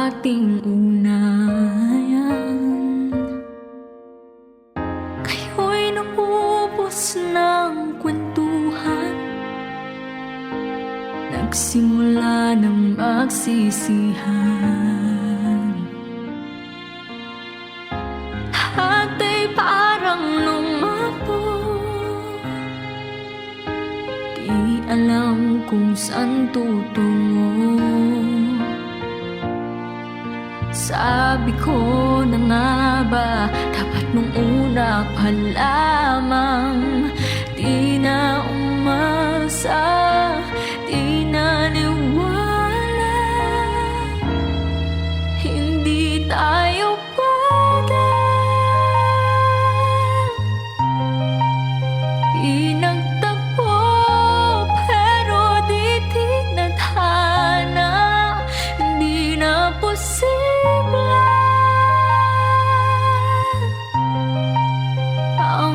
ating unayan. Kayo'y naubos ng kwentuhan, nagsimula ng magsisihan. Lahat ay parang lumabog, di alam kung saan tutungo. Sabi ko na nga ba, dapat nung una pa lamang di na umasa, di naniwala. Hindi tayo pwede, di nagtagpo pero di tinadhana. Hindi na posible ang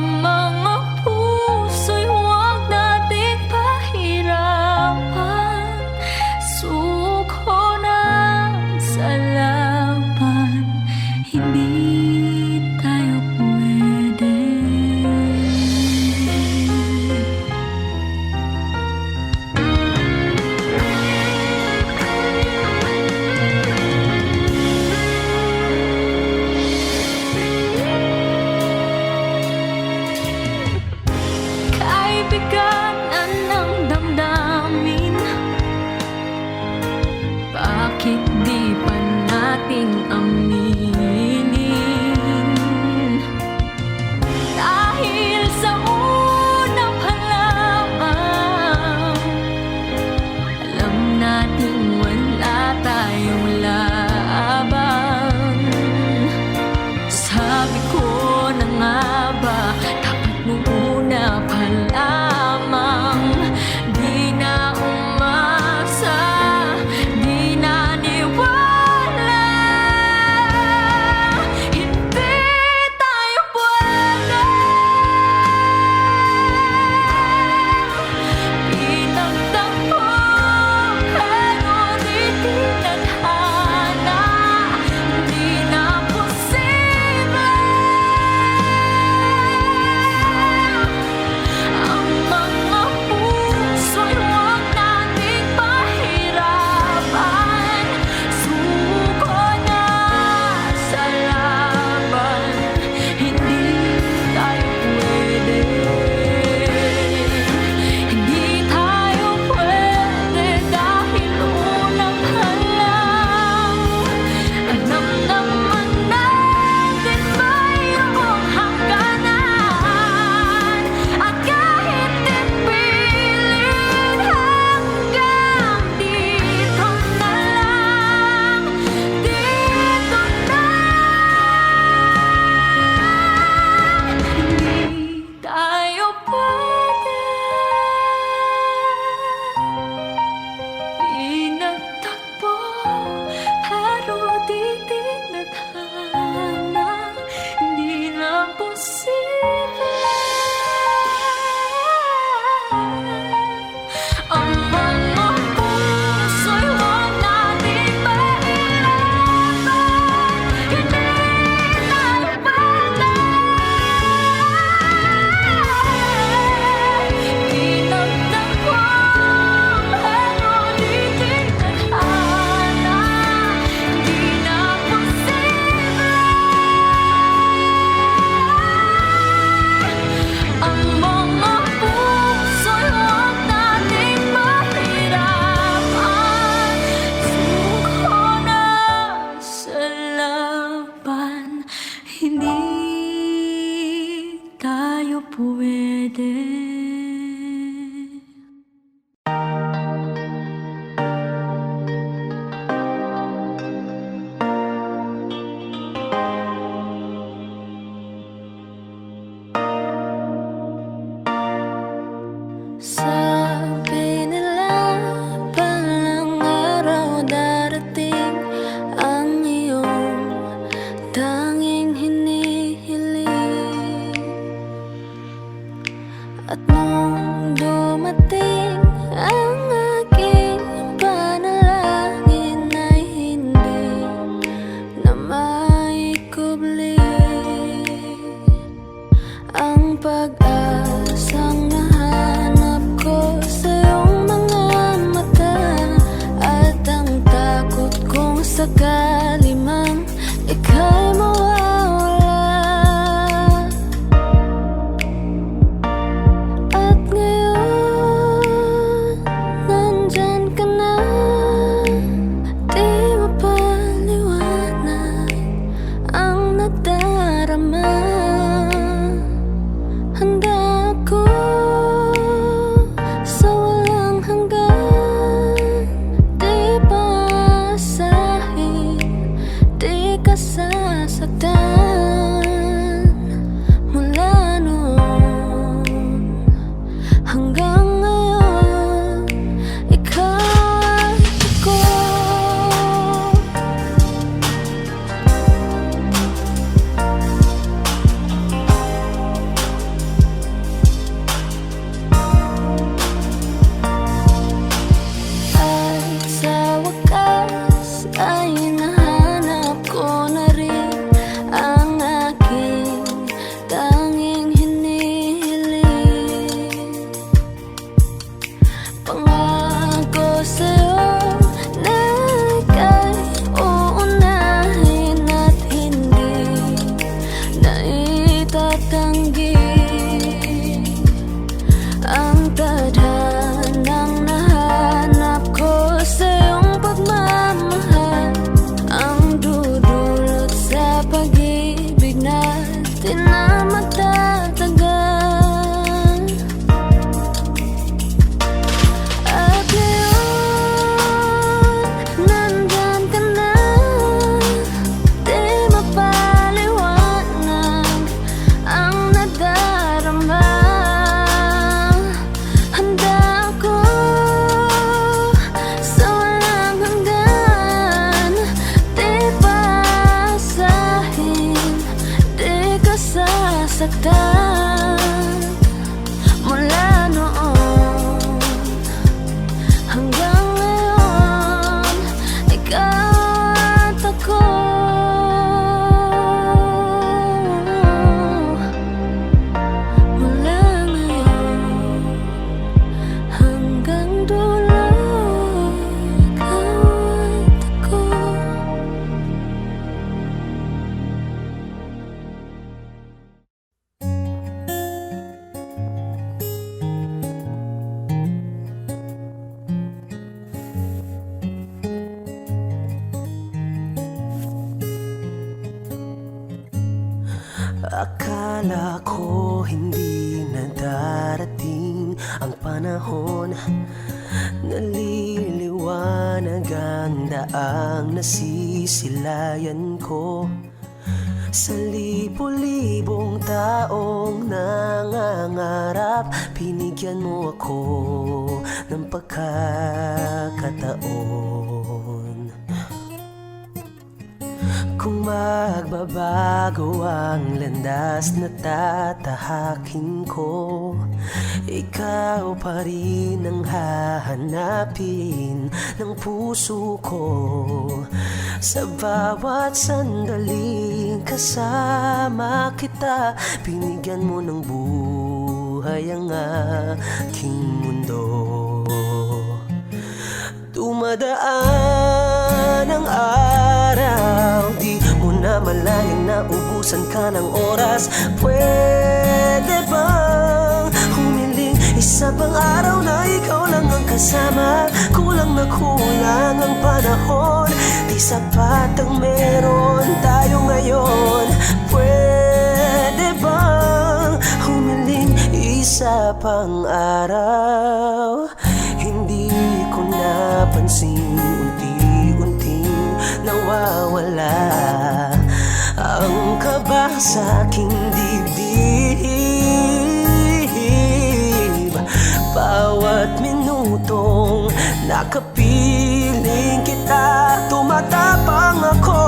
ang pag-asang nahanap ko sa iyong mga mata, at ang takot kong sakali mang ika'y mawawala. At ngayon, nandyan ka na, di mapaliwanag ang nadarama. Handa ako sa walang hanggan, di paasahin, di ka sasaktan. Mula noon hanggang ngayon, ikaw at ako. At sa wakas ay nahanap ko na rin ang aking tanging hinihiling. Pangako sa'yo na ika'y uunahin at hindi na itatanggi ang tadhanang nahanap ko sa iyong pagmamahal, ang dudulot sa pag-ibig natin na magtatagal. At ngayon, nandyan ka na, di mapaliwanag ang nadarama. Handa ako sa walang hanggan, di paasahin, di ka sasaktan. Mula noon hanggang ngayon, ikaw at ako. Mula ngayon hanggang dulo, ikaw at ako. Akala ko hindi na darating ang panahon, naliliwanag ang daang nasisilayan ko. Sa libo-libong taong nangangarap, binigyan mo ako ng pagkakataon. Kung magbabago ang landas na tatahakin ko, ikaw pa rin ang hahanapin ng puso ko. Sa bawat sandaling kasama kita, binigyan mo ng buhay ang aking mundo. Dumadaan ang araw, di mo na malayang naubusan ka ng oras. Pwede bang humiling isa pang araw na ikaw lang ang kasama? Kulang na kulang ang panahon, di sapat ang meron tayo ngayon. Pwede bang humiling isa pang araw? Hindi ko napansin, unti-unting nawawala ang kaba sa aking dibdib. Bawat minutong nakapiling kita, tumatapang ako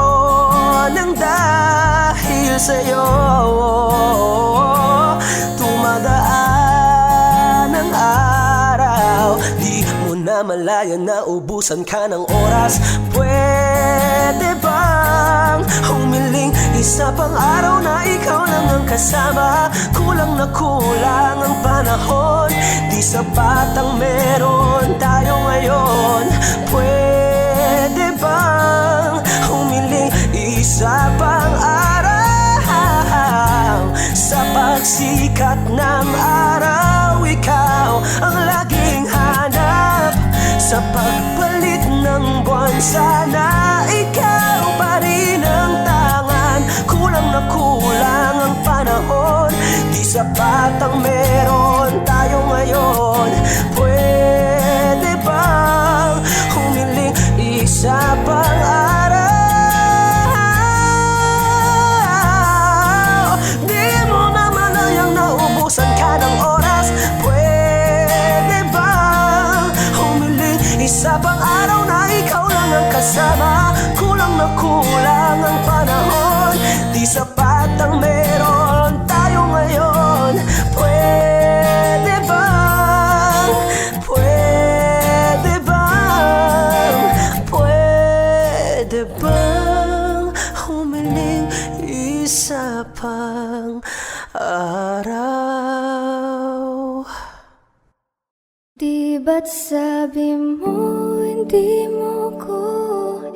ng dahil sa'yo. Tumadaan ang araw, di mo na malaya na ubusan ka ng oras. Pwede bang Humiling isa pang araw na ikaw lang ang kasama. Kulang na kulang ang panahon, di sapat ang meron tayo ngayon. Pwede bang humiling isa pang araw? Sa pagsikat ng araw, ikaw ang laging hanap. Sa pagpalit ng buwan, sana ikaw pa rin ang tangan. Kulang na kulang ang panahon, di sapat ang meron tayo ngayon. Pwede bang humiling isa pang araw? Di mo na malayang naubusan ka ng oras. Pwede bang humiling isa pang araw na ikaw lang ang kasama? Kulang na kulang ang panahon, di sapat ang meron tayo ngayon. Pwede bang, pwede bang, pwede bang humiling isa pang araw? Di ba't sabi mo hindi mo ko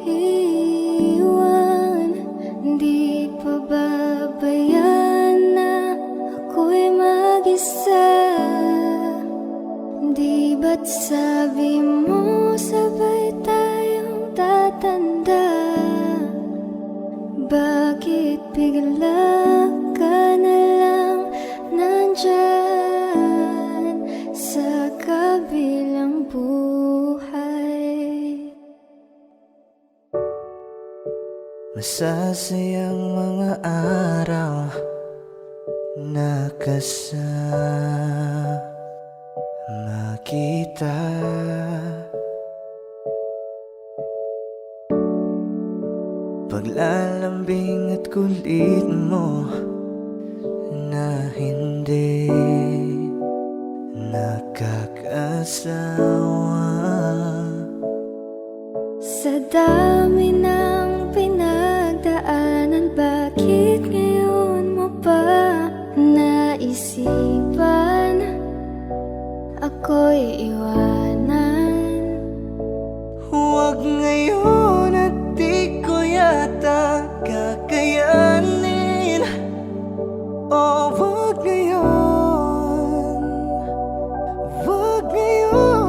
iwan? Di pa babayan na ako'y mag-isa? Di ba't sabi mo sabay tayong tatanda? Bakit bigla ka na lang nandyan sa kabilang buhay? Masasayang mga araw na kasama kita. Paglalambing at kulit mo na hindi nakakasawa. Sa dami ng pinagdaanan, bakit ngayon mo pa naisipan ako'y iwanan? Huwag ngayon at di ko yata kakayanin. Oh, huwag ngayon, huwag ngayon.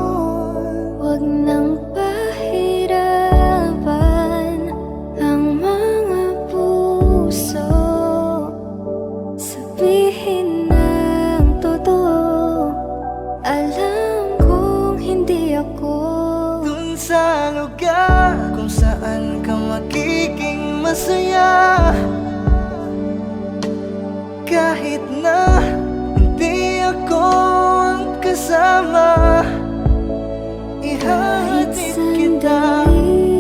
Huwag nang pahirapan ang mga puso. Sabihin ng totoo, alam kong hindi ako Dun sa lugar kung saan ka magiging masaya, kahit na hindi ako ang kasama, kahit ihatid kita. sandali.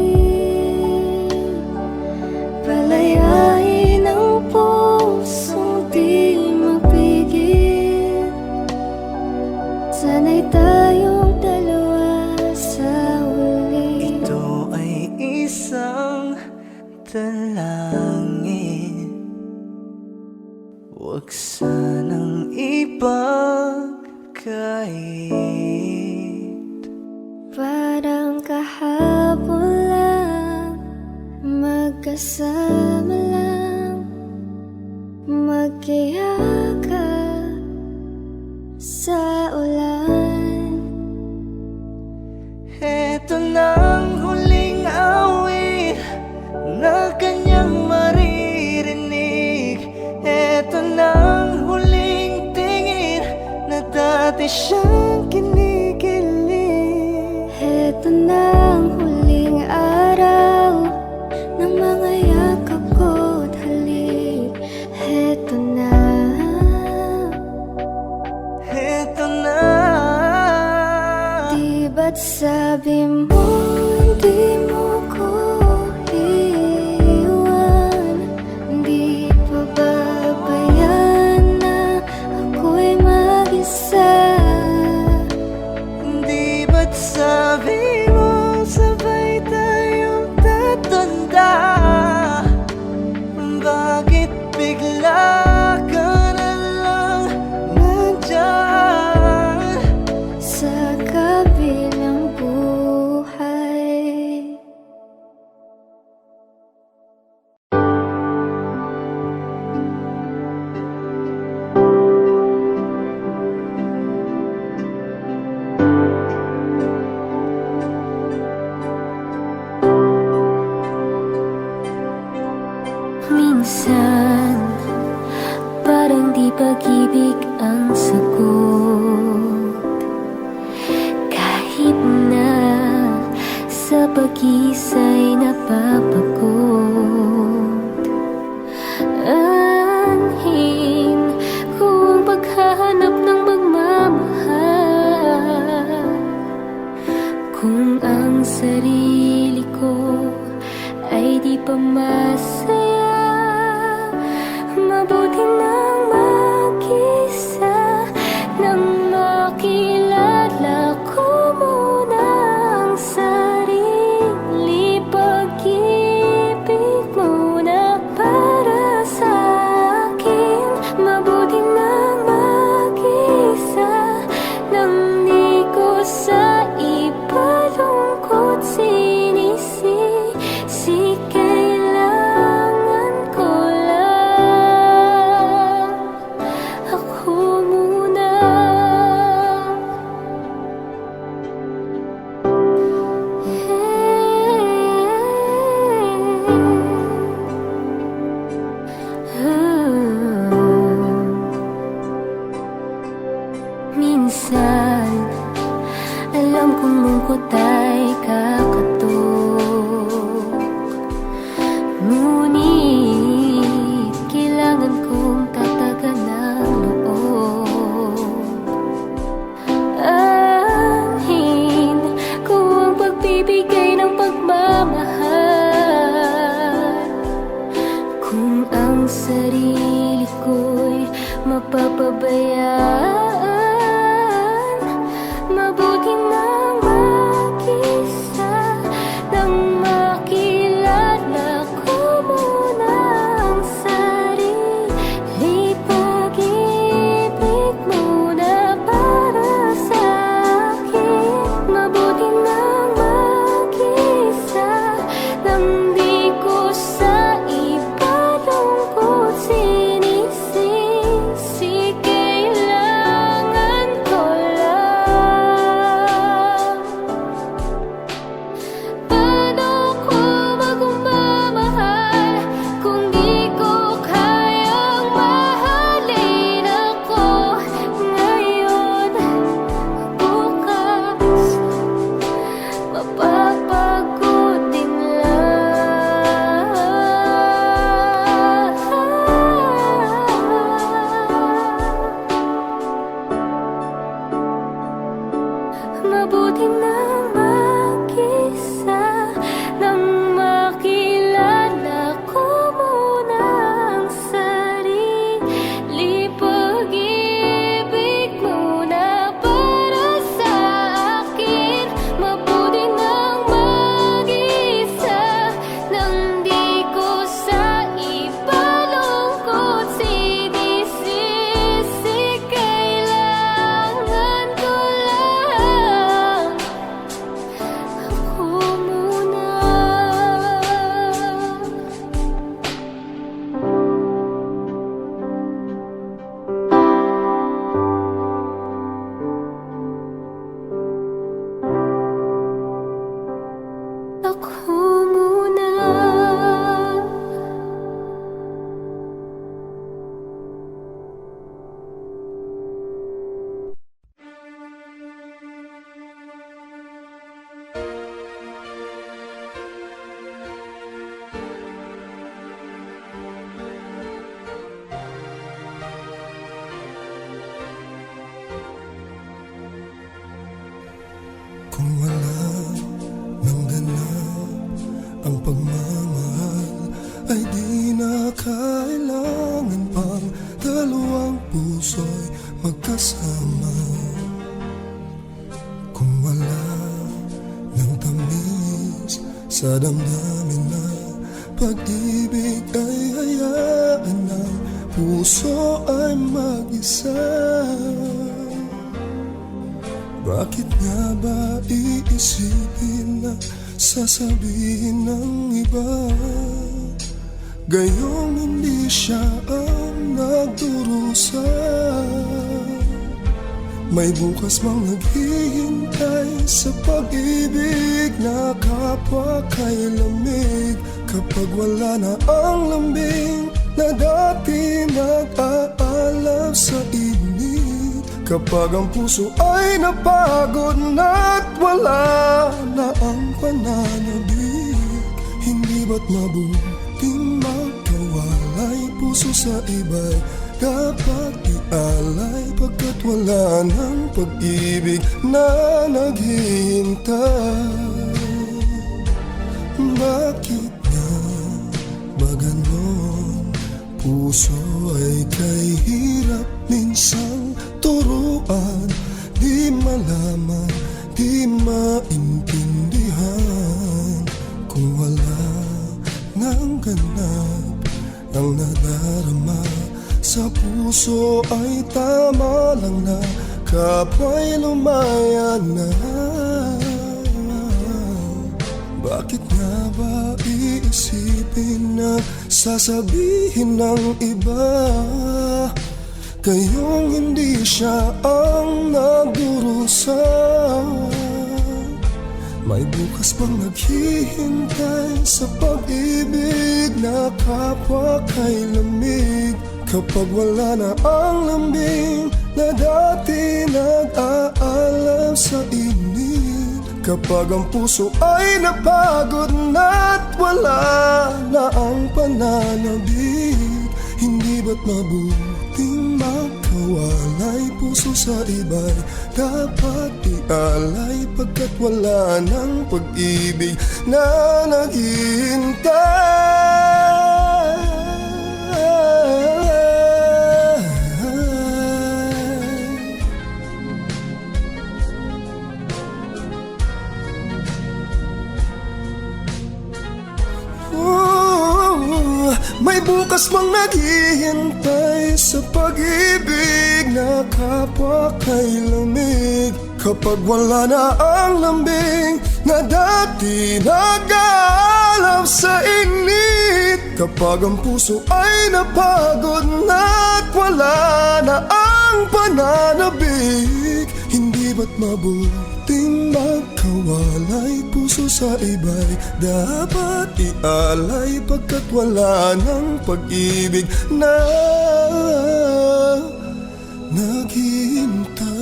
Palayain ang pusong di mapigil. Sana'y tayong dalawa sa huli. Ito ay isang dalangin, huwag sanang ipagkait. Parang kahapon lang, magkasama lang, magkiyakap sa ulan. Eto nang huling awit na kanyang maririnig. Eto nang huling tingin na dati siyang kinikilig. Heto na ang huling araw ng mga yakap ko't halik. Heto na. Eto na. Di ba't sabi mo hindi mo ko iwan? Di pa babayan na ako'y mag-isa? Di ba't sabi mo sabay tayong tatanda? Hindi pag-ibig ang sagot, kahit na sa pag-isa'y napapagod. Anhin ko ang paghahanap ng magmamahal, kung ang sarili ko ay di pa masaya. Mabuti nang mag-isa, nang makilala ko muna ang sarili. Pag-ibig muna para sa akin. Mabuti nang mag-isa, nang di ko sa ipalungkot sinisisi. Kailangan ko lang ako muna. Minsan, alam kong lungkot ay kakatok, ngunit kailangan kong tatagan ng loob. Anhin ko ang pagbibigay ng pagmamahal, kung ang sarili ko'y mapapabayaan. Mabuti nang mag-isa, nang makilala ko muna ang sarili. Pag-ibig muna para sa akin. Mabuti nang mag-isa, nang di ko sa ipalungkot sinisisi. Kailangan ko lang. Paano ko magmamahal kung di ko kayang mahalin ako ngayon? Bukas mapapagod din lang. Mabuti nang mag-isa, nang makilala ko muna ang sarili. Pag-ibig muna para sa akin. Mabuti nang mag-isa, nang di ko sa ipalungkot sinisisi. Kailangan ko lang ako muna. Ako muna. Kung wala nang ganap ang pagmamahal, ay di na kailangan pang dalawang puso'y magkasama. Kung wala nang tamis sa damdamin na pag-ibig, ay hayaan ng puso ay mag-isa. Bakit nga ba iisipin na sasabihin ng iba, gayong hindi siya ang nagdurusa? May bukas mang naghihintay sa pag-ibig na kapwa kay lamig. Kapag wala na ang lambing na dati nag-aabot, nag-aalab sa init. Kapag ang puso ay napagod na't wala na ang pananabik, hindi ba't mabuting magkawalay? Puso sa iba'y dapat ialay, pagkat wala ng pag-ibig na naghihintay. Bakit nga ba ganon? Puso ay kay hirap minsang turuan, di malaman, di maintindihan. Kung wala ng ganap ang nadarama sa puso, ay tama lang na kapwa'y lumaya na. Bakit nga ba iisipin na sasabihin ng iba kayong hindi siya ang nagdurusa? May bukas pang naghihintay sa pag-ibig na kapwa kay lamig. Kapag wala na ang lambing na dati nag-aalab sa init, kapag ang puso ay napagod na't wala na ang pananabik, hindi ba't mabuting magkawalay? Puso sa iba'y dapat ialay, pagkat wala ng pag-ibig na naghihintay. May bukas mang naghihintay sa pag-ibig na kapwa kay lamig. Kapag wala na ang lambing na dati nag-aalab sa init, kapag ang puso ay napagod na't wala na ang pananabik, hindi ba't mabuting magkawalay? Puso sa iba'y dapat ialay, pagkat wala ng pag-ibig na naghihintay.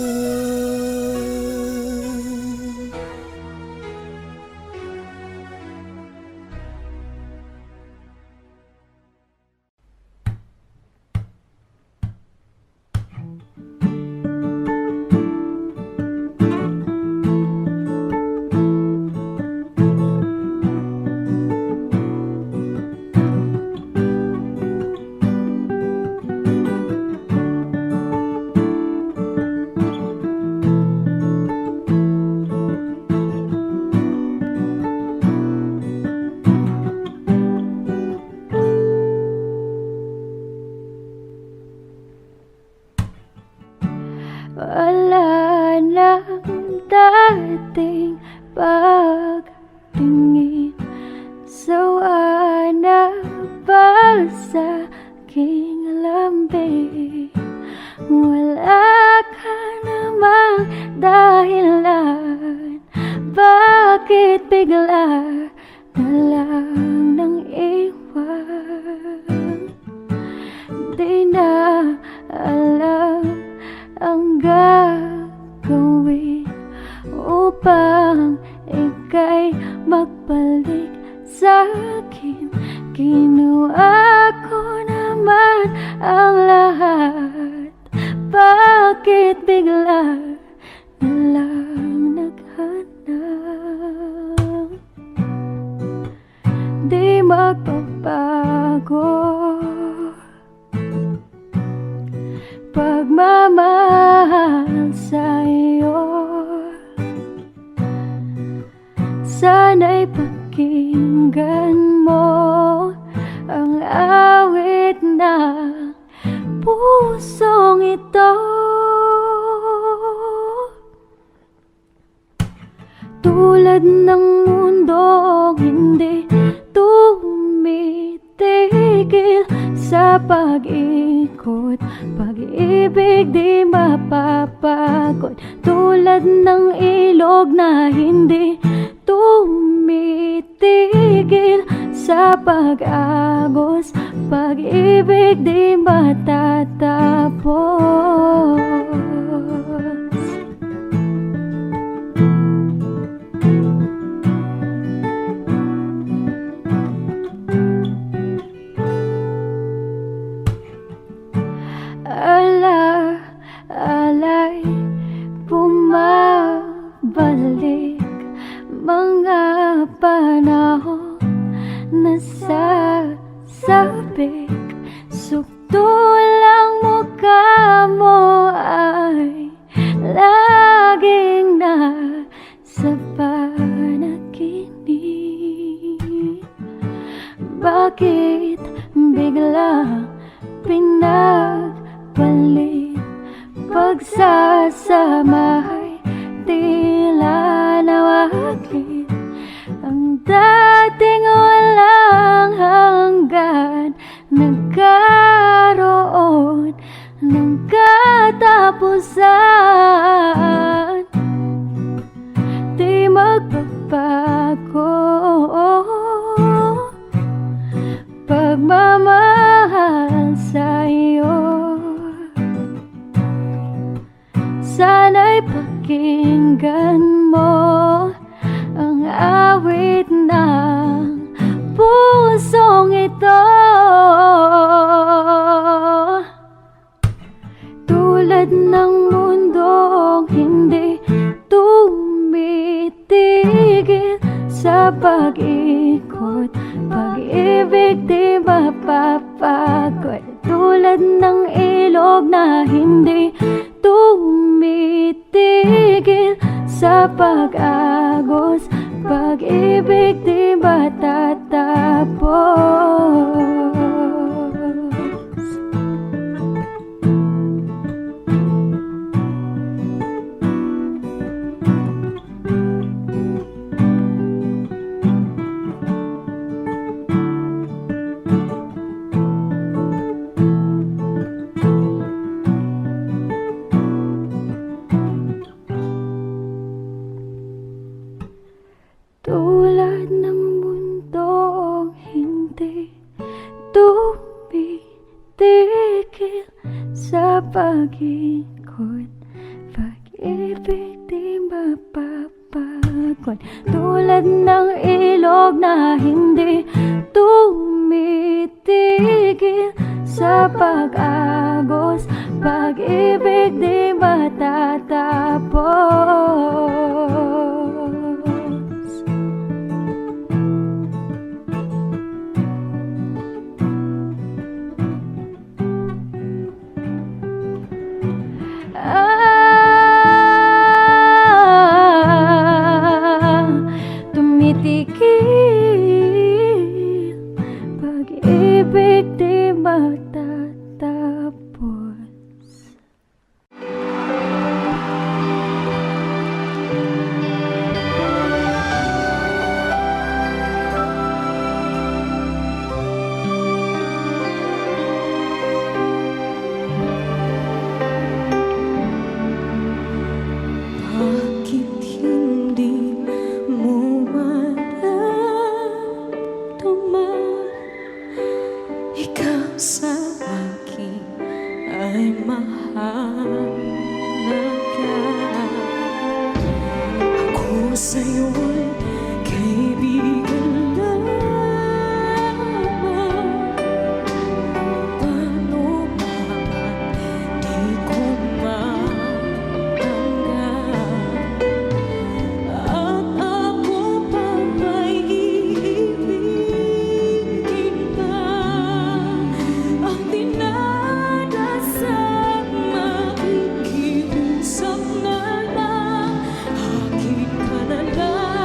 Wala nang dating pagtingin, sawa na ba sa aking lambing? Wala ka namang dahilan, bakit bigla na lang nang iwan? Di na alam ang gagawin upang ika'y magbalik sa'kin. Ginawa ko naman ang lahat, bakit bigla na lang naghanap? Di magbabago pagmamahal sa'yo. Sana'y pakinggan mo ang awit ng pusong ito. Tulad ng mundong hindi tumitigil sa pag-ikot, pag-ibig di mapapagod. Tulad ng ilog na hindi tumitigil sa pag-agos, pag-ibig di matatapos. Alay, bumabalik mga panahon na sasabik. Sukdulang mukha mo ay laging nasa panaginip. Bakit biglang pinagpalit? Pagsasamay, tila nawaglit. Ang dating walang hanggan, nagkaroon ng katapusan. Di magbabago pagmamahal sa'yo. Sana'y pakinggan mo ang awit ng pusong ito. Tulad ng mundong hindi tumitigil sa pag-ikot, pag-ibig di mapapagod. Tulad ng ilog na hindi tumitigil sa pag-agos, pag-ibig di matatapos. Tulad ng mundong hindi tumitigil sa pag-ikot, pag-ibig di mapapagod. Tulad ng ilog na hindi tumitigil sa pag-agos, pag-ibig di matatapos. Tumitigil, pag-ibig di matatapos. Bakit hindi mo maramdaman? Ikaw sa akin ay mahalaga. Ako sa'yo'y kaibigan lamang. Paano ba di ko matanggap? At ako pa ba'y iibigin pa? Ang dinadasal, makikiusap na lang, akin ka na lang.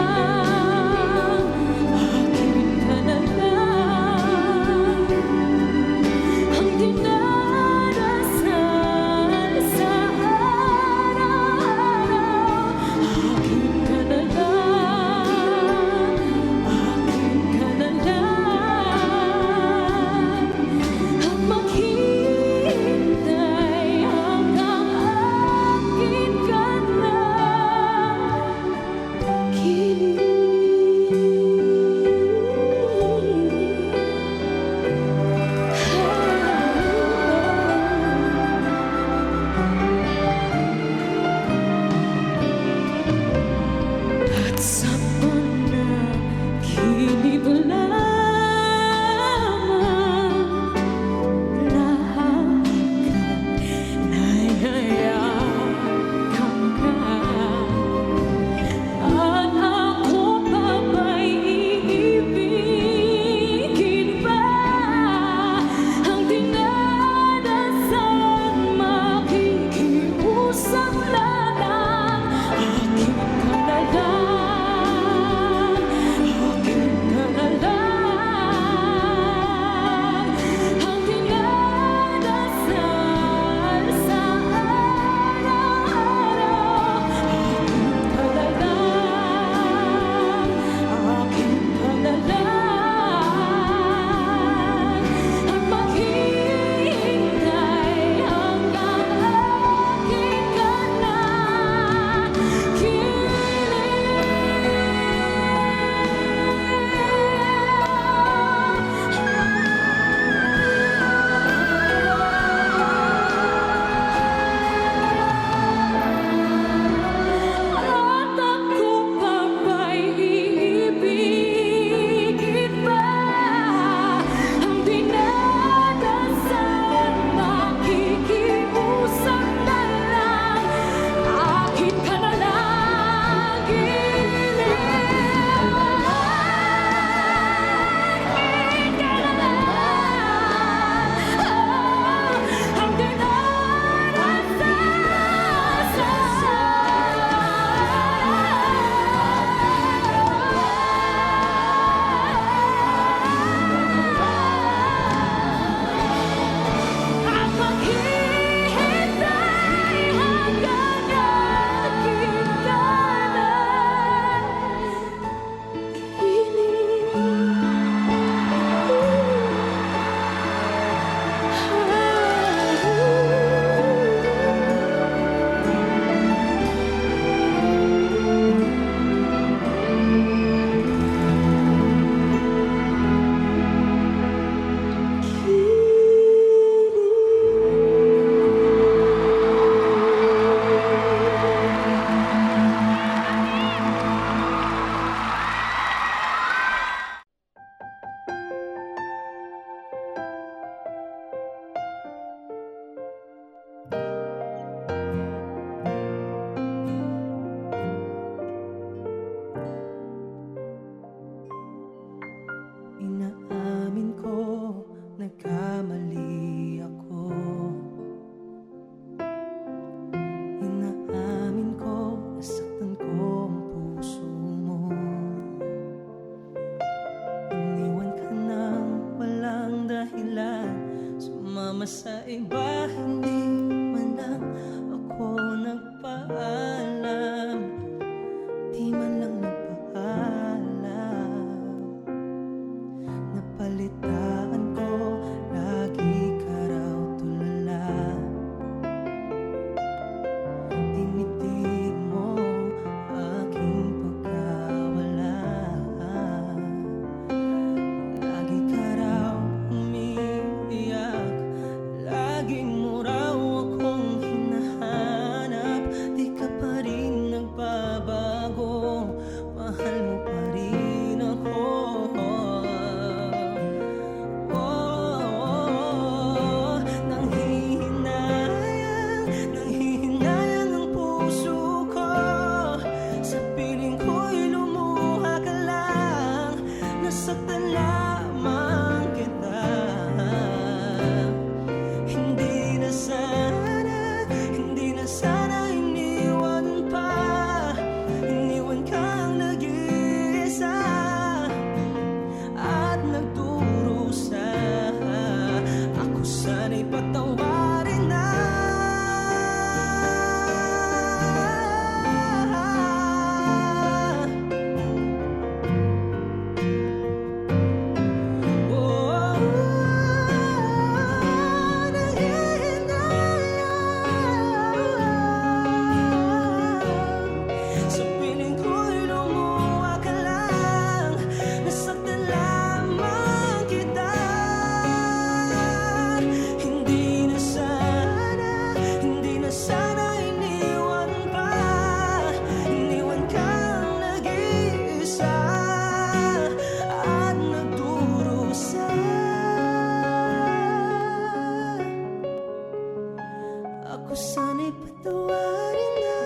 sana'y patawarin na.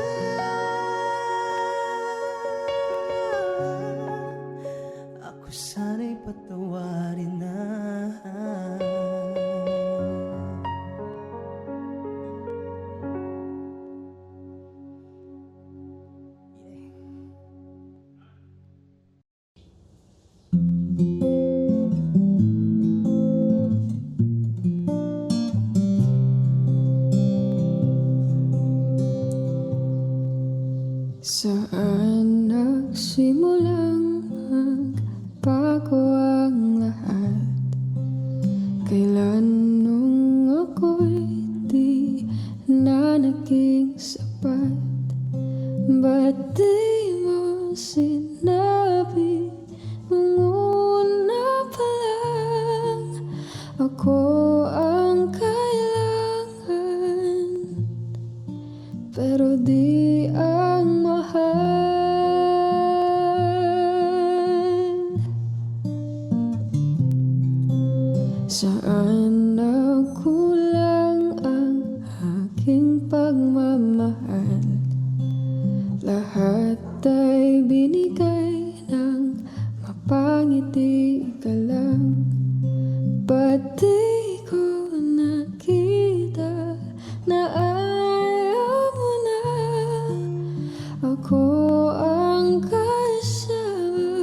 Ako sana'y patawarin na. Saan nagsimulang magbago ang lahat? Kailan nung ako'y di na naging sapat? Ba't di mo sinabi nung una pa lang ako ang kailangan? Pero di ang mahal. Saan nagkulang ang aking pagmamahal? Lahat ay binigay ng mapangiti ka lang. Ba't di ko nakita na ayaw mo na ako ang kasama?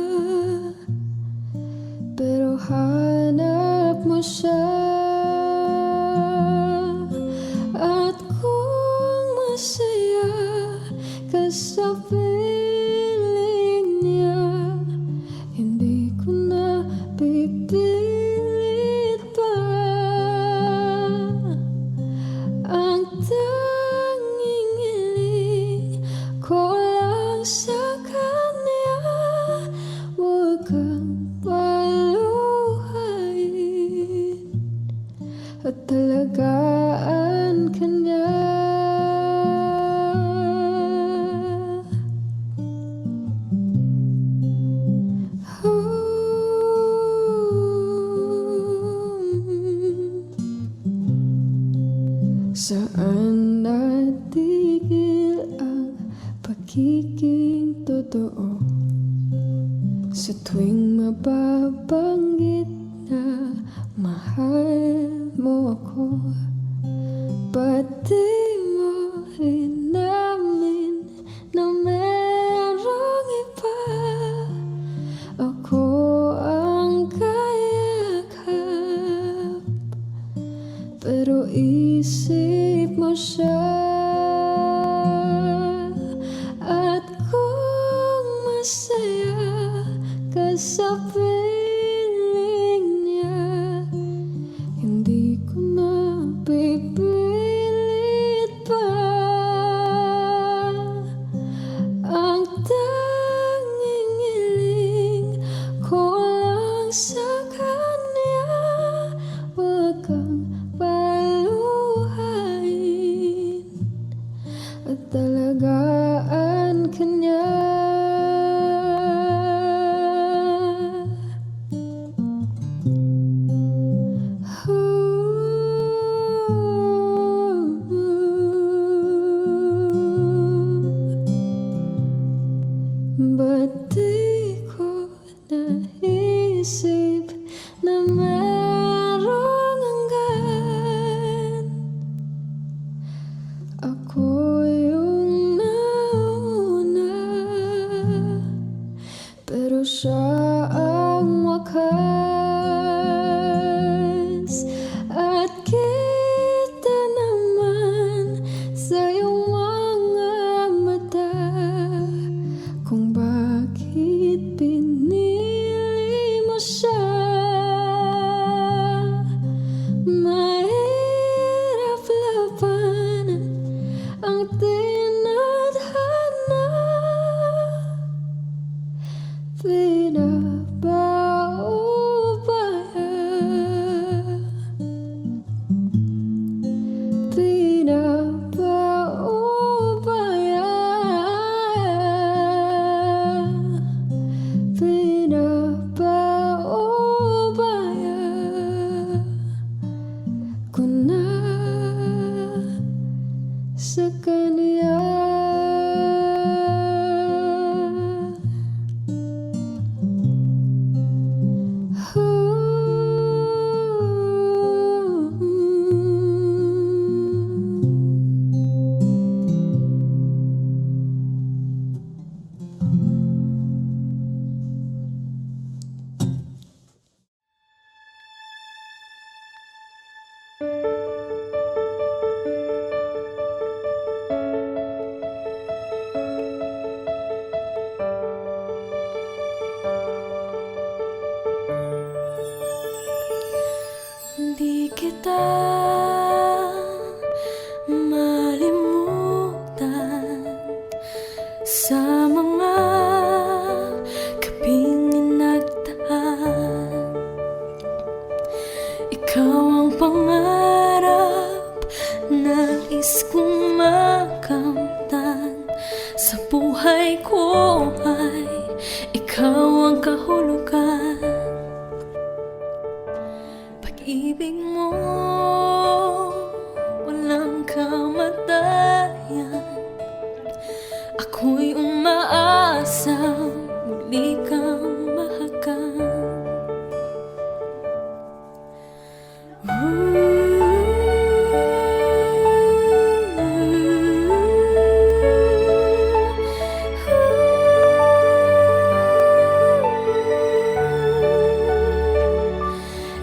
Pero hanap mo siya. At kung masaya ka sa piling niya, hindi ko na pipilit pa. Ang tanging hiling ko lang sa kanya, huwag kang paluhain at talagaan ka niya. Saan natigil ang pagiging totoo? Sa tuwing mababanggit na mahal mo ako, ba't di mo inamin na merong iba? Ako ang kayakap, pero isip mo siya. At kung masaya ka sa piling niya, hindi ko na pipilit pa. Ang tanging hiling ko lang sa kanya, huwag kang paluhain at talagaan ka niya. Ba't di ko naisip na merong hanggan? Ako yung nauna, pero siya ang wakas. At kita naman sa iyong mga mata kung bakit pinili mo siya. Mahirap labanan ang tinadhana. Pinapaubaya, pinapaubaya, pinapaubaya ko na sa kanya. Di kita malimutan sa mga gabing nagdaan. Ikaw ang pangarap, nais kong makamtan. Sa buhay ko ay ikaw ang kahulugan. Pag-ibig mo, walang kamatayan. Ako'y umaasa, muli kang mahagan.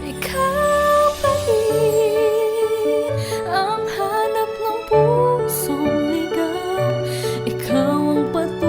Ikaw pa rin ang hanap ng pusong ligaw. Ikaw ang patuloy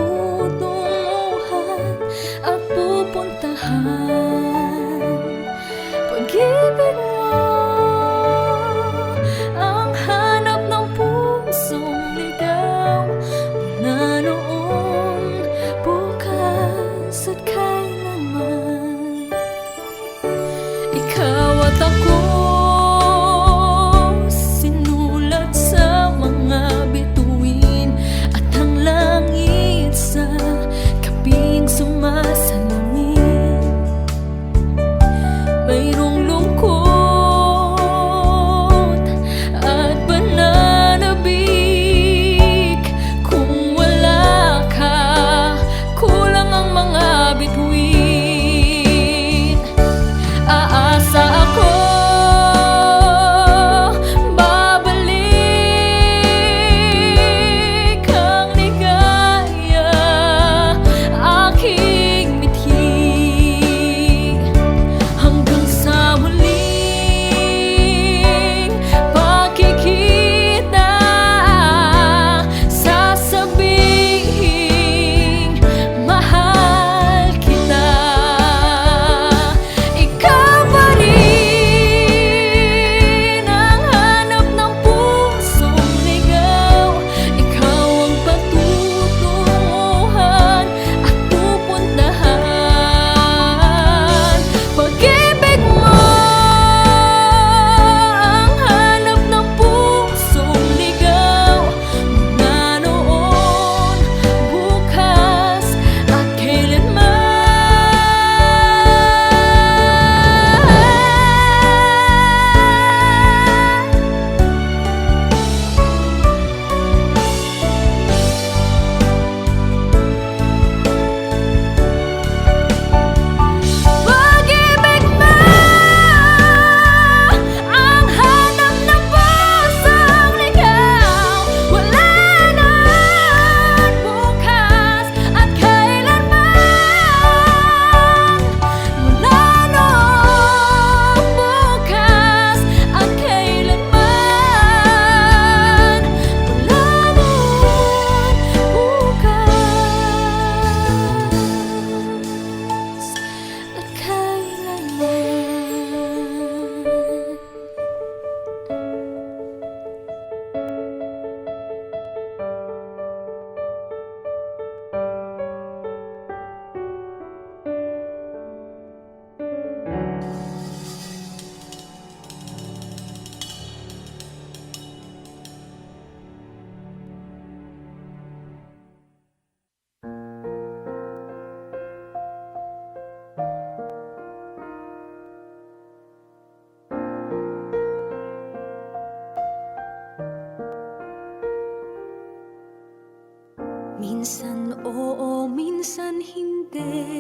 Minsan oo, minsan hindi.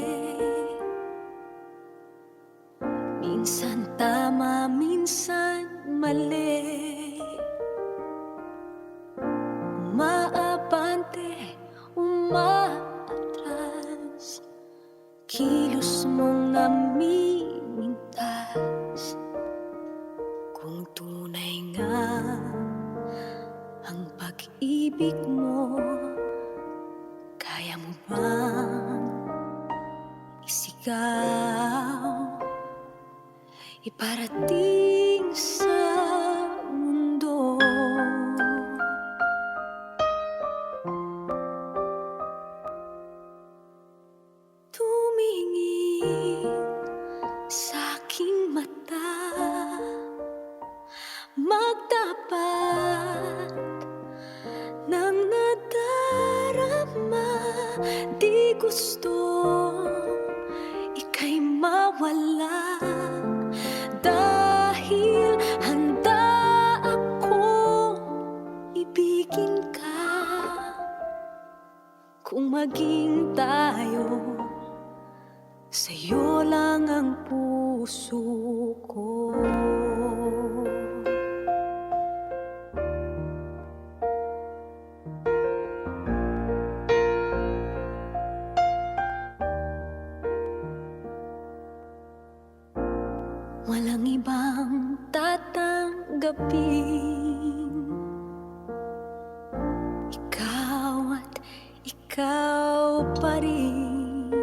Minsan tama, minsan mali. Umaabante, umaatras, kilos mong namimintas. Kung tunay nga ang pag-ibig mo, kaya mo bang isigaw, iparating sa mundo? Tumingin sa aking mata, magtapat ng nadarama. Di gusto ika'y mawala, dahil handa akong ibigin ka. Kung maging tayo, sa'yo lang ang puso ko. Walang ibang tatanggapin, ikaw at ikaw pa rin.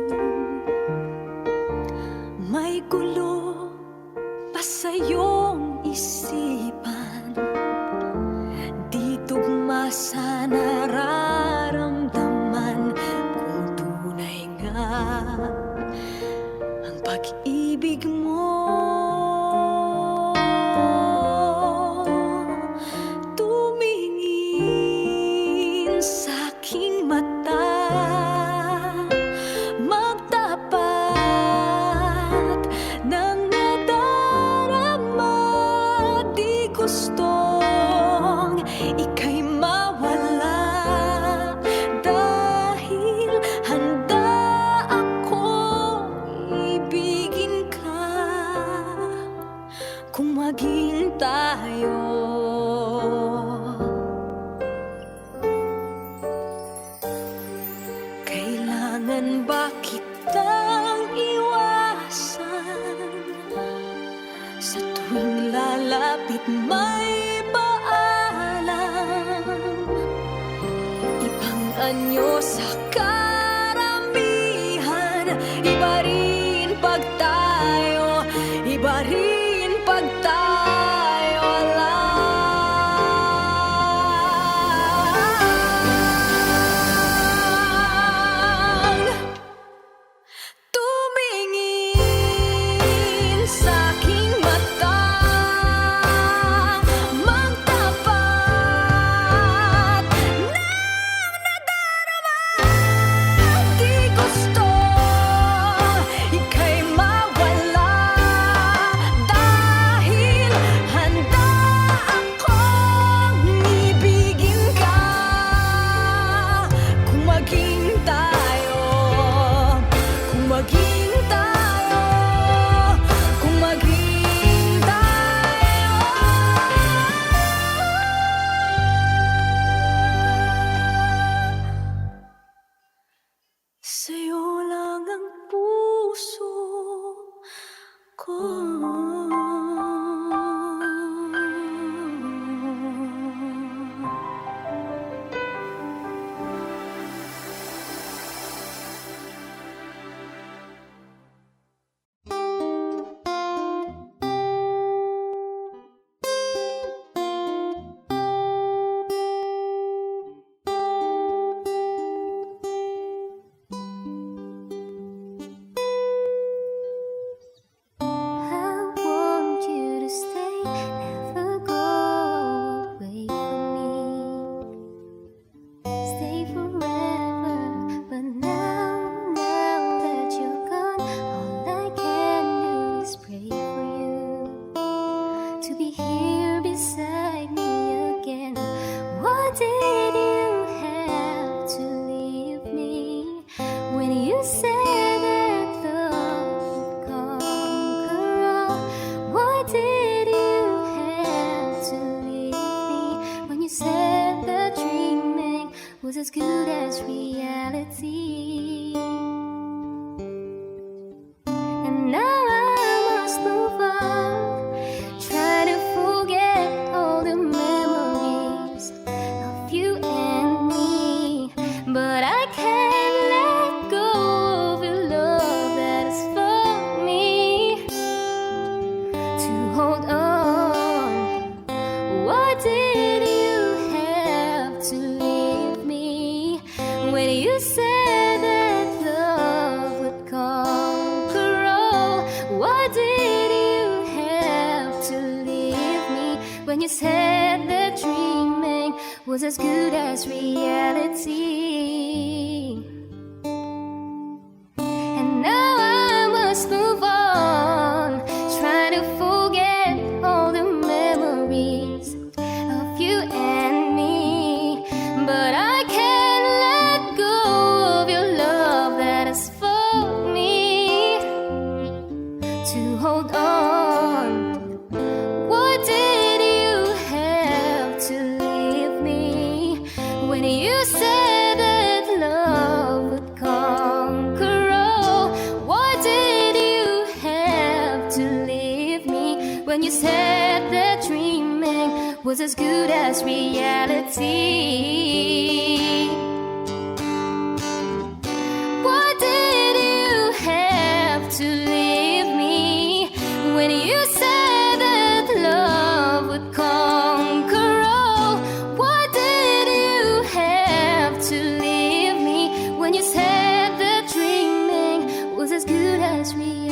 May gulo pa sa iyong isipan, di tugma sa nararamdaman. Kung tunay nga ang pag-ibig mo, tumingin sa aking mata, magtapat ng nadarama. Di gustong ika'y mawala, dahil handa akong ibigin ka. Kung maging tayo, kailangan ba kitang iwasan? Sa tuwing lalapit may paalam, ibang anyo sa karamihan. Iba rin pag tayo, iba rin pag tayo lang. Tumingin sa aking mata, magtapat ng nadarama. Di gusto ika'y mawala, dahil handa akong ibigin ka. Kung maging tayo, kung maging tayo, kung maging tayo, sa'yo lang ang puso ko. was as good as reality. And now I must move on, try to forget all the memories of you and me. But I can't let go of your love that is for me. To hold on, what did you have to leave me when you said that love would conquer all? What did you have to leave me when you said that dreaming was as good as reality? And now I must move on, try to forget all the memories of you and me. But I can't let go of your love that is for me. To hold on, what did you have to leave me when you said that love would conquer all? What did you have to leave me when you said that dreaming was as good as reality? What did you have to leave me when you said that love would conquer all? What did you have to leave me when you said that dreaming was as good as reality?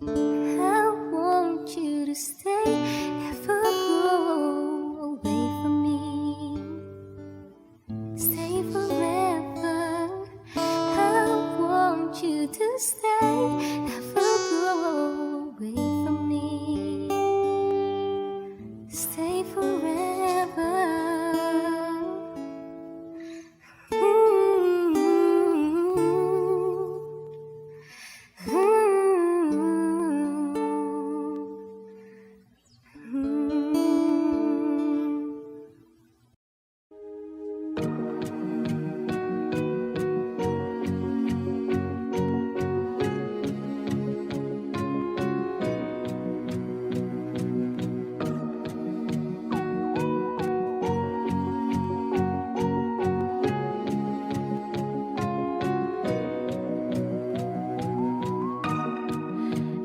I want you to stay, never go away from me. Stay forever. I want you to stay, never go away from me. Stay forever.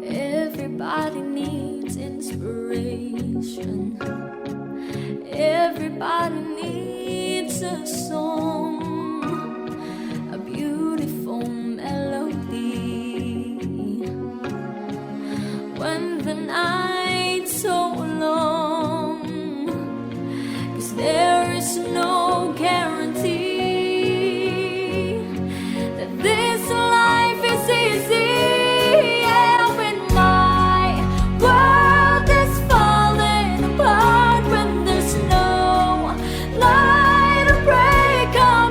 Everybody needs inspiration. Everybody needs a song, a beautiful melody. When the night's so long, 'cause there is no guarantee that this life is easy. Yeah, when my world is falling apart, when there's no light to break up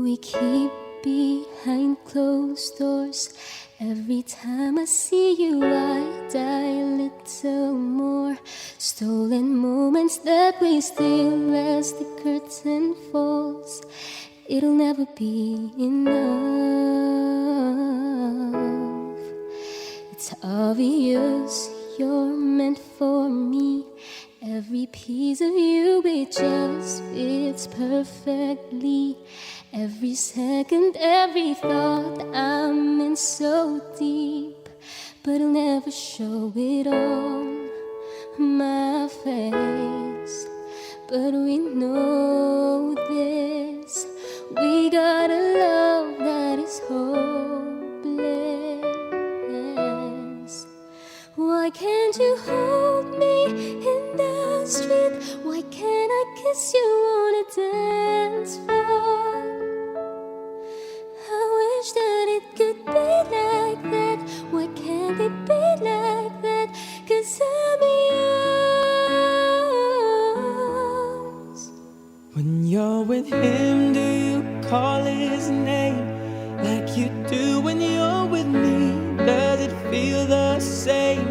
we keep behind closed doors. Every time I see you, I die a little more. Stolen moments that we steal as the curtain falls. It'll never be enough. It's obvious you're meant for me. Every piece of you, it just fits perfectly. Every second, every thought, I'm in so deep, but I'll never show it on my face. But we know this, we got a love that is hopeless. Why can't you hold me in the street? Why can't I kiss you on a dance floor? I wish that it could be like that. Why can't it be like that? 'Cause I'm yours. When you're with him, do you call his name like you do when you're with me? Does it feel the same?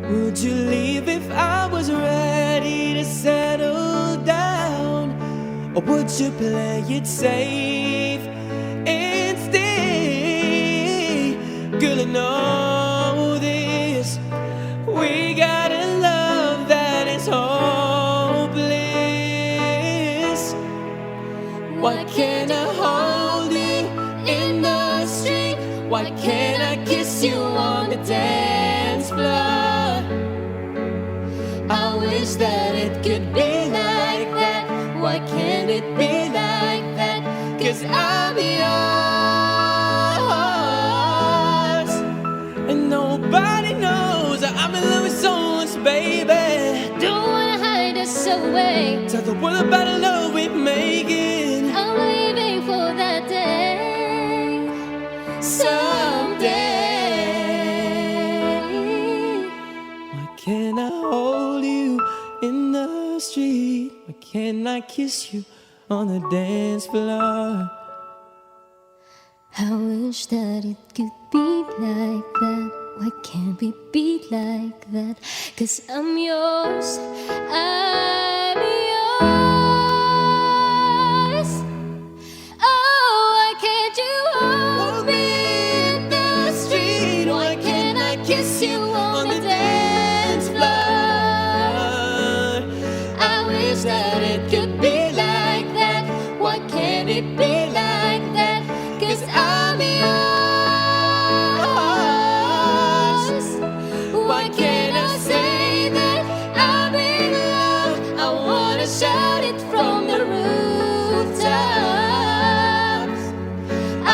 Would you leave if I was ready to settle down? Or would you play it safe and stay? Girl, I know this, we got a love that is hopeless. Why can't I hold you in the street? Why can't I kiss you on the dance floor? I wish that it could be like that. Why can't it be like that? 'Cause I'm yours, and nobody knows I'm in love with someone's baby. Don't wanna hide us away. Tell the world about the love we're making. I'm waiting for that day someday. Why can't I hold you in the street? Why can't I kiss you on the dance floor? I wish that it could be like that. Why can't we be like that? 'Cause I'm yours, I'm yours. Oh, why can't you hold me in the street? Why can't I kiss you on the dance floor? I wish that it could be like that. Why can't it be like that? 'Cause I'm yours. Why can't I say that I'm in love? I wanna shout it from the rooftops.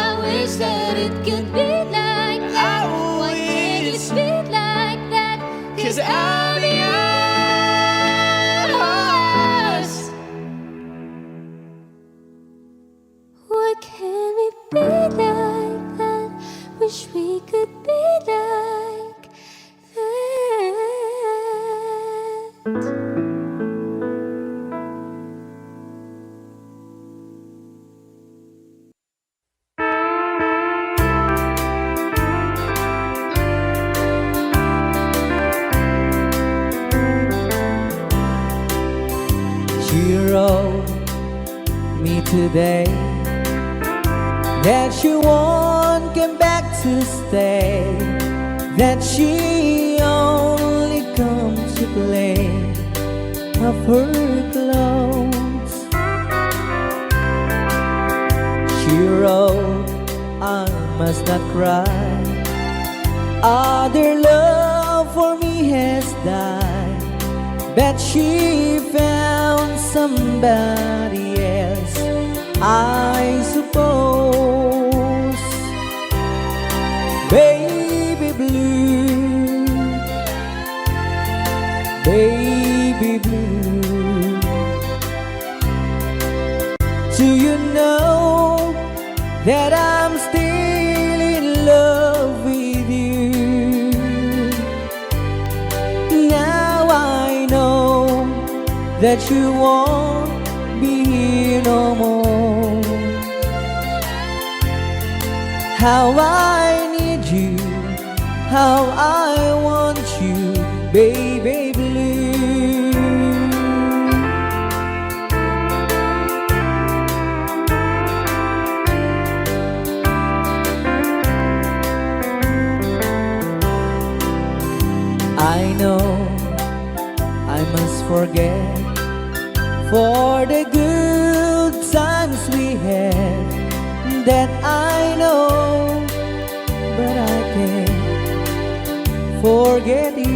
I wish that it could be like that. Why can't it be like that? 'Cause I'm yours. Why can't we be like that? Wish we could be like that. She wrote me today that she won't come back to stay, that she only comes to play of her clothes. She wrote, I must not cry, other love for me has died, but she found somebody else, I suppose. Baby blue, baby blue, do you know that I'm still in love with you? Now I know that you won't be here no more. how I need you, how I want you, baby blue. I know I must forget for the good times we had, that I know, but I can't forget you.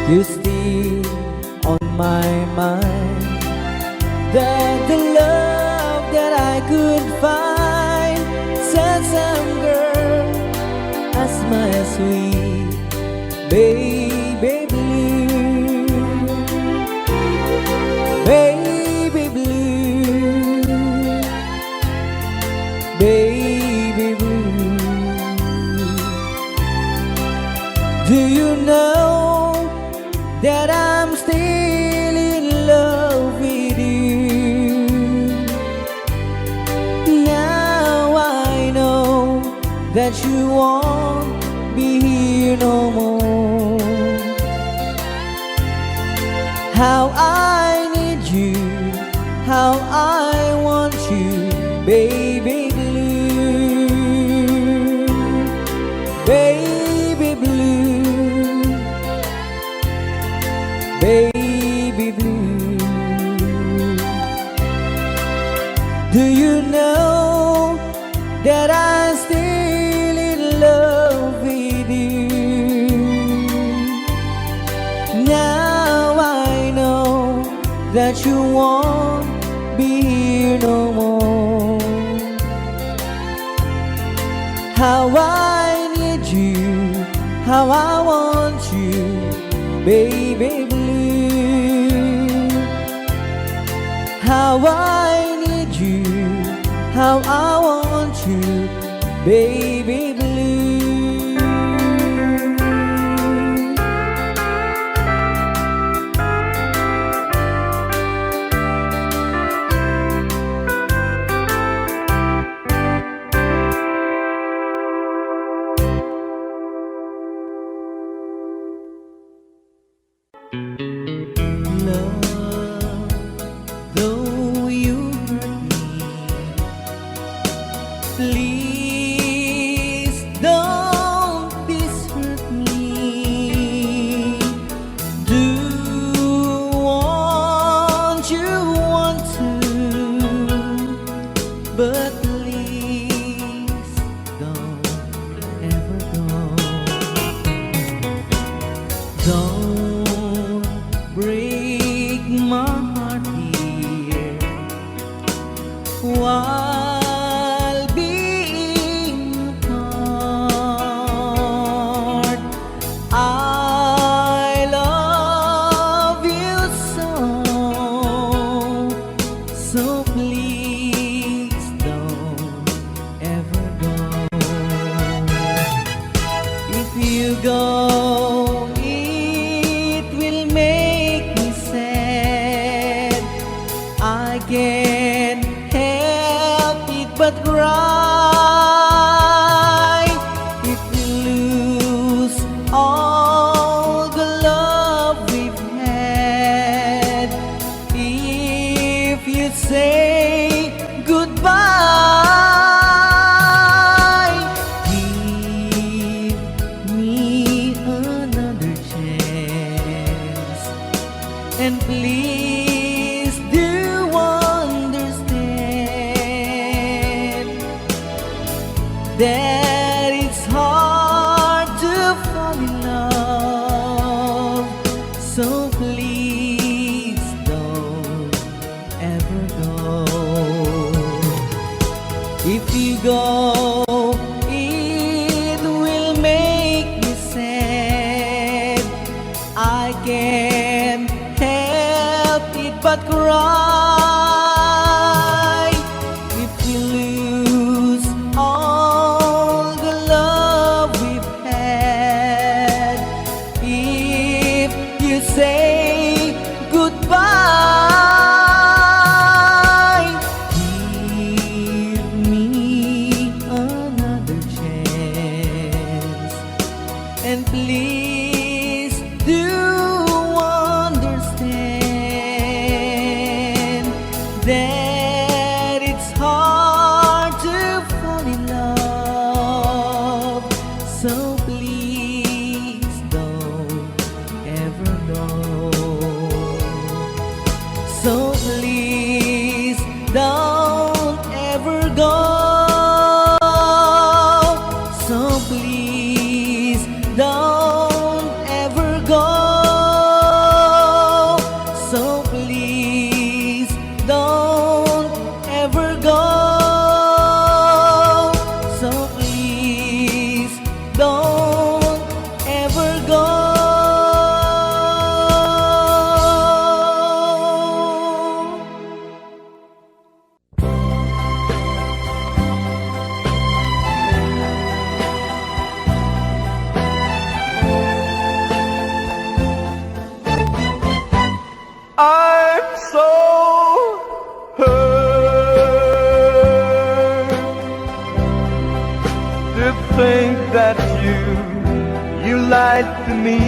You still on my mind, the love that I could find, said some girl as my sweet baby blue, baby blue, baby blue. Do you know that I'm still in love with you? Now I know that you won't be here no more. How I need you, how I want you, baby blue, baby blue, baby blue. Do you know that I'm still in love with you? Now I know that you won't be here no more. How I need you, how I want you, baby blue. How I need you, how I want you, baby blue. Love, though you hurt me, please don't desert me. Do want you want to, but please don't ever go. Don't break my heart here while being apart. I love you so please don't ever go. If you go, it will make me sad. I can't help it but cry. If we lose all the love we've had, if you say goodbye, give me another chance, and please do understand that it's hard to fall in love. So please don't ever go. If you go, it will make me sad. I can't help it but cry. If you lose all the love we've had, if you say goodbye, that you lied to me.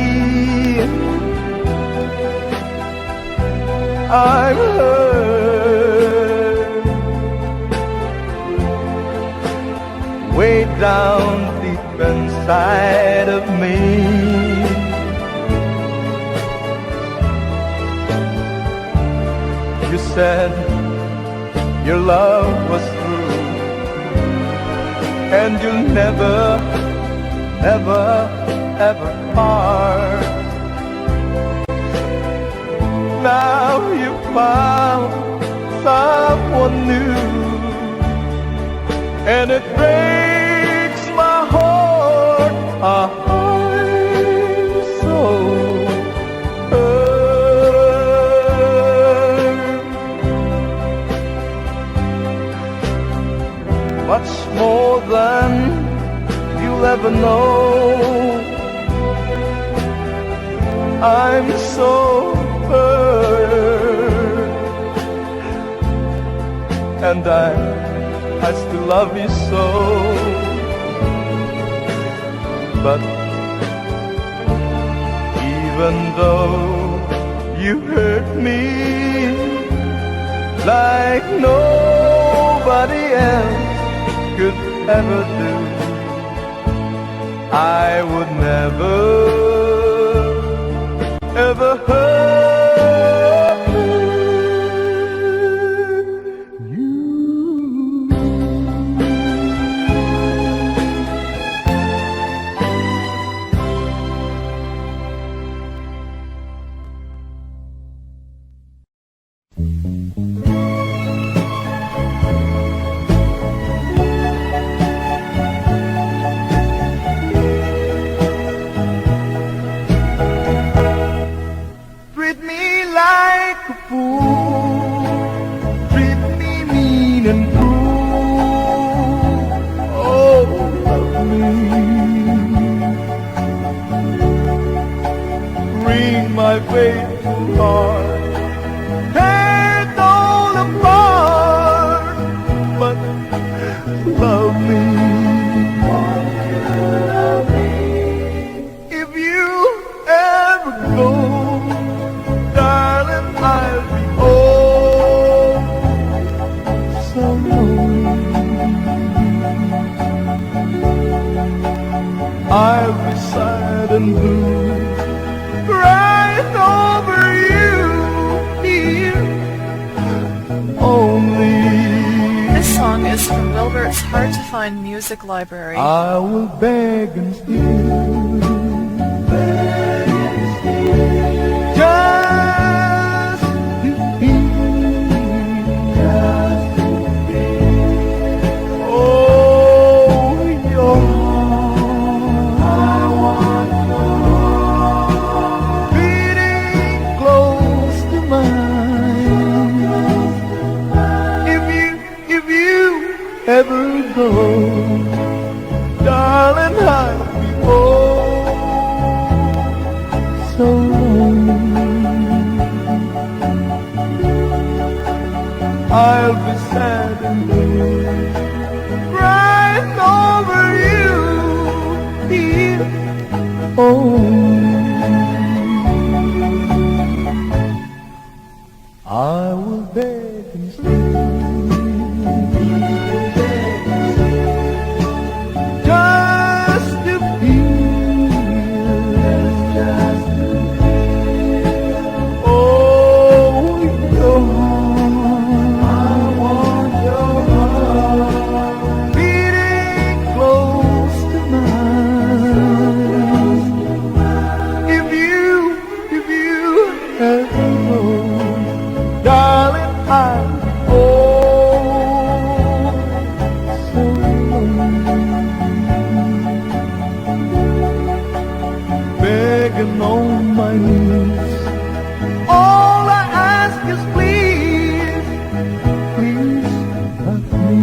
I'm hurt way down deep inside of me. You said your love was through, and you'll never, never, ever part. Now you found someone new, and it breaks my heart. I'm so hurt. Much more than you'll ever know. I'm so hurt, and I still love you so. But even though you hurt me like nobody else could ever do, I would never, ever hurt you. Treat me like a fool, treat me mean and cruel. Oh, love me, bring my faith to heart, tear it all apart, but love me. If you ever go, darling, I'll be oh so lonely. I'll be sad and blue, crying over you here only. This song is from Wilbert's Hard to Find Music Library. I will beg and steal, just to be, oh, your heart. I want your heart beating close to mine. If you ever go, darling, I'll be oh so lonely. I'll be sad and blue, crying over you here only. I will beg and just to be, oh, your heart. I want your heart beating close to mine. If you ever go, darling, I'll be oh so lonely, begging on my knees. All I ask is please, please love me.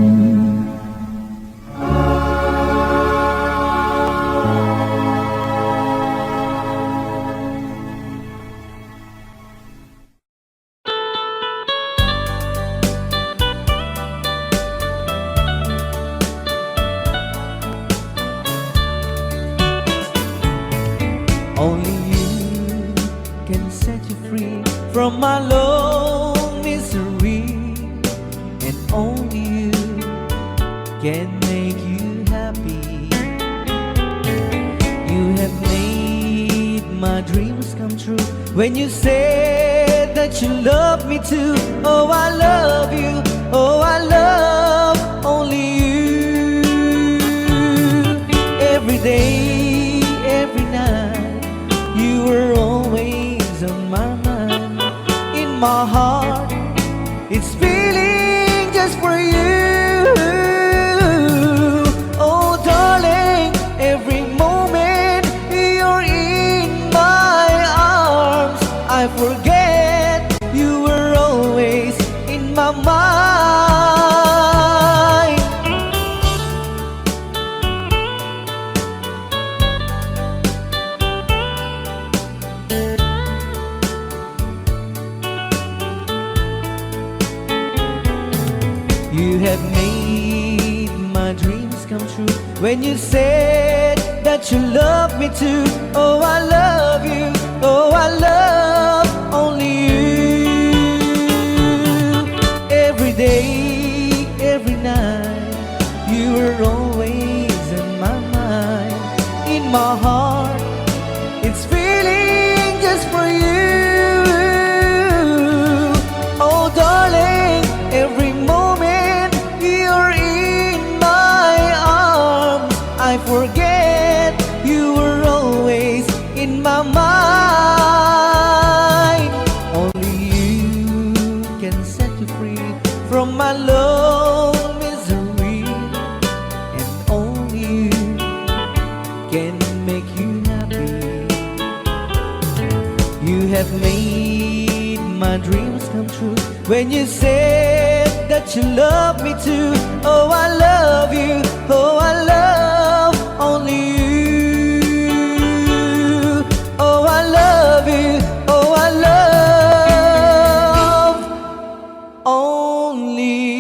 from my lone misery, and only you can make you happy. You have made my dreams come true when you said that you love me too. Oh, I love you. Oh, I love only you. Every day, every night, you were always on my mind. In my heart, it's feeling just for you. Oh, darling, every moment you're in my arms, I forget you were always in my mind. You have made my dreams come true when you said that you love me too. Oh, I love you. Oh, I love only you. Every day, every night, you were always in my mind. In my heart, it's feeling just for you. Oh, darling, every moment you're in my arms, I forget you were always in my mind. Only you can set you free from my lone misery, and only you can make you happy. You have made my dreams come true when you said that you love me too. Oh, I love you. Oh, I love only you. Oh, I love you. Oh, I love only